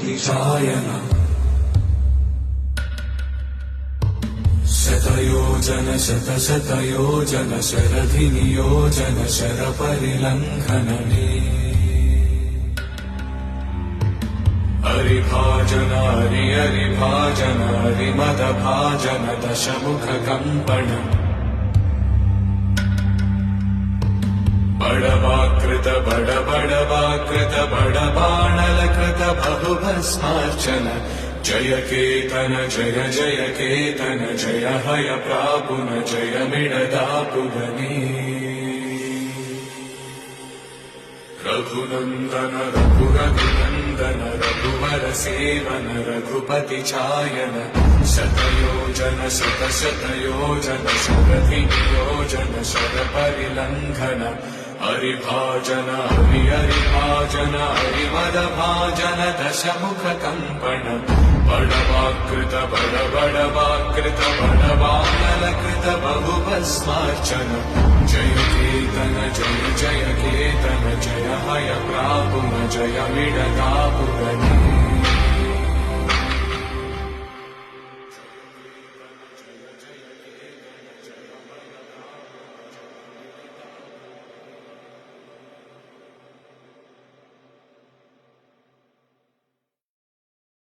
रघुपतिशायन शतयोजन शतशतयोजन शरधिनियोजन शरपरिलङ्घनने हरिभाजन हरिभाजन हरिमदभाजन दशमुखकम्पण बडवाकृत बडवाकृत बडबाणलकृत बहुभस्मार्चन जय केतन जय जय केतन जय हय प्रापुन जय मिडदापुगने रघुनन्दन रघुनन्दन रघुवर सेवन रघुपति चायन शतयोजन शतशतयोजन शरधिनियोजन शरपरिलङ्घन हरिभाजन हरिभाजन हरिमदभाजन दशमुखकम्पण बडवाकृत बडवाकृत बडबाणलकृत बहुभस्मार्चन जय केतन जय जय केतन जय हय प्रापुन जय मिडदापुगने